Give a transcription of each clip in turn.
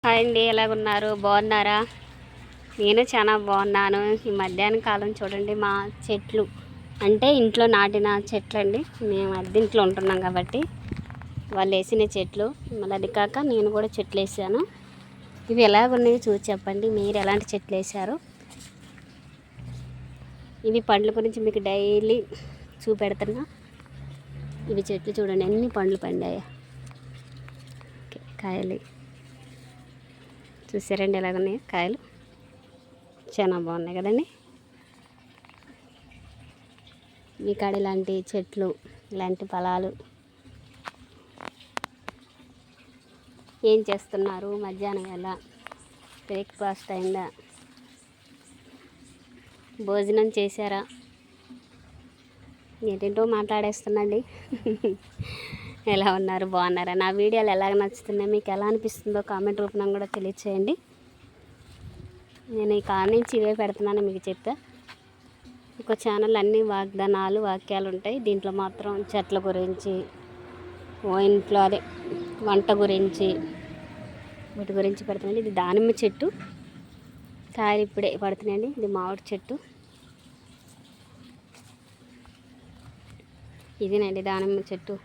Hi అండి, ఎలాగున్నారు? బాగున్నారా? నేను చాలా బాగున్నాను. ఈ మధ్యాహ్నం కాలం చూడండి, మా చెట్లు అంటే ఇంట్లో నాటిన చెట్లు అండి. మేము అద్దెంట్లో ఉంటున్నాం కాబట్టి వాళ్ళు వేసిన చెట్లు, మళ్ళీ అది కాక నేను కూడా చెట్లు వేసాను. ఇవి ఎలాగున్నాయి చూసి చెప్పండి, మీరు ఎలాంటి చెట్లు వేసారు? ఇవి పండ్ల గురించి మీకు డైలీ చూపెడుతున్నా. ఇవి చెట్లు చూడండి, ఎన్ని పండ్లు పండాయా, కాయలు చూసారండి ఎలాగున్నాయి. కాయలు చాలా బాగున్నాయి కదండి. మీ కాడ ఇలాంటి చెట్లు, ఇలాంటి ఫలాలు ఏం చేస్తున్నారు? మధ్యాహ్నం ఎలా బ్రేక్ఫాస్ట్ అయిందా? భోజనం చేశారా? ఏంటంటో మాట్లాడేస్తున్నాండి. ఎలా ఉన్నారు? బాగున్నారా? నా వీడియోలు ఎలాగ నచ్చుతున్నాయి, మీకు ఎలా అనిపిస్తుందో కామెంట్ రూపంలో కూడా తెలియచేయండి. నేను ఈ కాడ నుంచి ఇవే పెడుతున్నాను మీకు చెప్తా. ఒక ఛానల్ అన్ని వాగ్దానాలు, వాక్యాలు ఉంటాయి. దీంట్లో మాత్రం చెట్ల గురించి, ఇంట్లో అదే వంట గురించి, వీటి గురించి పెడుతున్నాండి. ఇది దానిమ్మ చెట్టు, కాయలు ఇప్పుడే పడుతున్నాయండి. ఇది మామిడి చెట్టు, ఇదేనండి దానిమ్మ చెట్టు.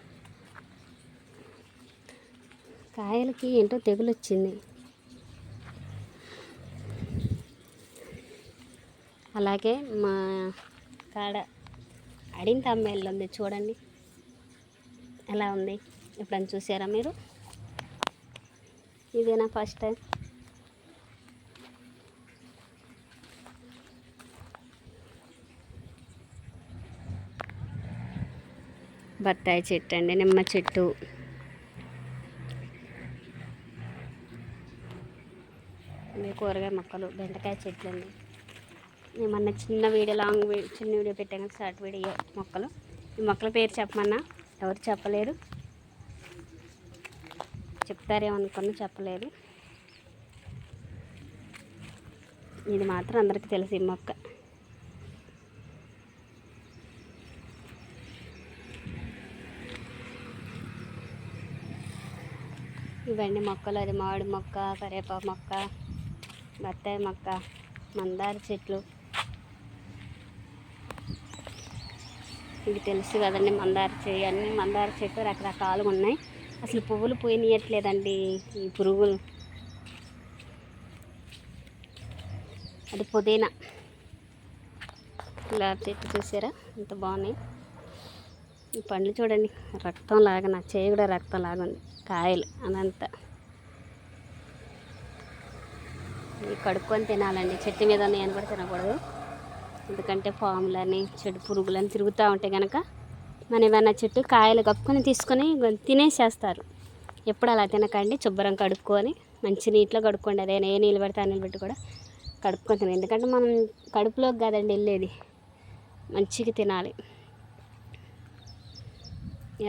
కాయలకి ఏంటో తెగులు వచ్చింది. అలాగే మా కాడ అడింత అమ్మాయిలు ఉంది చూడండి, ఎలా ఉంది. ఎప్పుడైనా చూసారా మీరు? ఇదేనా ఫస్ట్ టైం? బత్తాయి చెట్టు అండి, నిమ్మ చెట్టు, కూరగాయ మొక్కలు, బెండకాయ చెట్లు అండి. ఏమన్నా చిన్న వీడియో, చిన్న వీడియో పెట్టాను, షార్ట్ వీడియో మొక్కలు. ఈ మొక్కల పేరు చెప్పమన్నా ఎవరు చెప్పలేరు, చెప్తారేమనుకున్నా చెప్పలేరు. ఇది మాత్రం అందరికీ తెలుసు ఈ మొక్క. ఇవన్నీ మొక్కలు. అది మామిడి మొక్క, కరివేపాకు మొక్క, బత్తాయి మొక్క, మందార చెట్లు. ఇది తెలుసు కదండి, మందార చెయ్యి. అన్నీ మందార చెట్లు రకరకాలుగా ఉన్నాయి. అసలు పువ్వులు పోయినట్లేదండి ఈ పురుగులు. అది పుదీనా, ఇలా చెట్టు చూసారా ఎంత బాగున్నాయి. ఈ పండ్లు చూడండి, రక్తం లాగా, నా చేయి కూడా రక్తం లాగా ఉంది. కాయలు అదంతా ఇవి కడుక్కొని తినాలండి. చెట్టు మీద నేను కూడా తినకూడదు, ఎందుకంటే పాములని, చెడు పురుగులని తిరుగుతూ ఉంటే కనుక మన ఏమన్నా చెట్టు కాయలు కప్పుకొని తీసుకొని తినేసేస్తారు. ఎప్పుడు అలా తినకండి, శుభ్రం కడుక్కొని మంచి నీటిలో కడుక్కోండి. అదే ఏ నీళ్ళు పెడితే ఆ నీళ్ళు పెట్టి కూడా కడుక్కొని తినండి. ఎందుకంటే మనం కడుపులోకి కదండి వెళ్ళేది, మంచిగా తినాలి.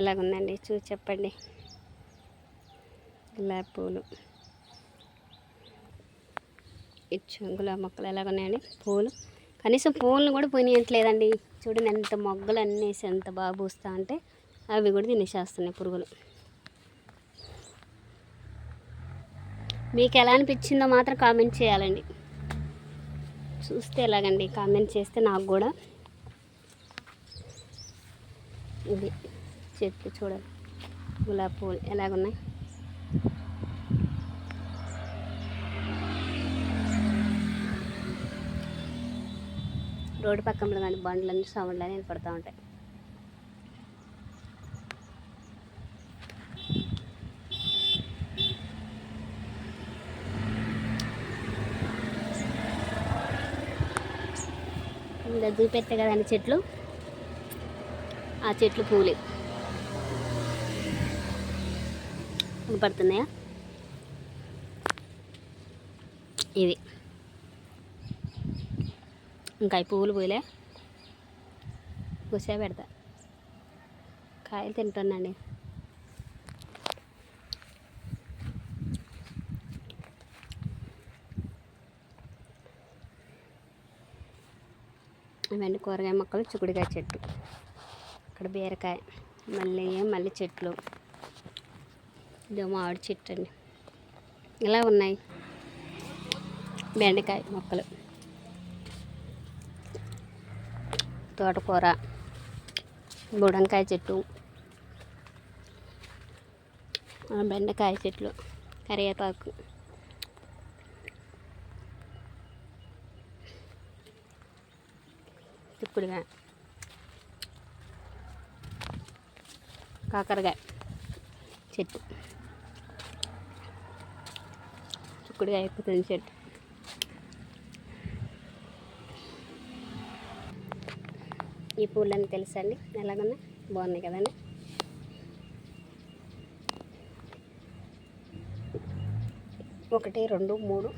ఎలాగుందండి చూసి చెప్పండి. గులాబీ పూలు, గులాబీ మొక్కలు ఎలాగున్నాయండి. పూలు కనీసం పూలను కూడా పోనీయట్లేదండి. చూడండి ఎంత మొగ్గలు అన్నేసి ఎంత బాగా పూస్తా అంటే అవి కూడా తినేసేస్తున్నాయి పురుగులు. మీకు ఎలా అనిపించిందో మాత్రం కామెంట్ చేయాలండి. చూస్తే ఎలాగండి, కామెంట్ చేస్తే నాకు కూడా. ఇది చెట్లు చూడండి, గులాబీ పూలు ఎలాగున్నాయి. రోడ్డు పక్కన కానీ బండ్లన్నీ సౌండ్లు అని పడుతూ ఉంటాయి. ఇంకా చూపెట్టే కదండి చెట్లు, ఆ చెట్లు పూలే పడుతున్నాయా. ఇది ఇంకా ఈ పువ్వులు పూలే కూసే పెడతా. కాయలు తింటుందండి. ఇవన్నీ కూరగాయ మొక్కలు, చిక్కుడుకాయ చెట్టు, ఇక్కడ బీరకాయ, మళ్ళీ చెట్లు, ఇది మామిడి చెట్టు అండి. ఇలా ఉన్నాయి బెండకాయ మొక్కలు, తోటకూర, బుడంకాయ చెట్టు, బెండకాయ చెట్లు, కరివేపాకు, చిక్కుడుకాయ, కాకరకాయ చెట్టు, చిక్కుడుకాయ ఎక్కుతుంది చెట్టు, ఈ పూలన్నీ తెలుసండి ఎలాగన్నా బాగున్నాయి కదండి. ఒకటి, రెండు, మూడు,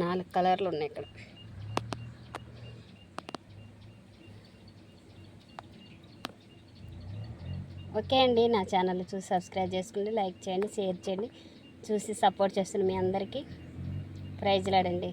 4 కలర్లు ఉన్నాయి ఇక్కడ. ఓకే అండి, నా ఛానల్ చూసి సబ్స్క్రైబ్ చేసుకోండి, లైక్ చేయండి, షేర్ చేయండి. చూసి సపోర్ట్ చేస్తున్న మీ అందరికీ ప్రైజ్లాడండి.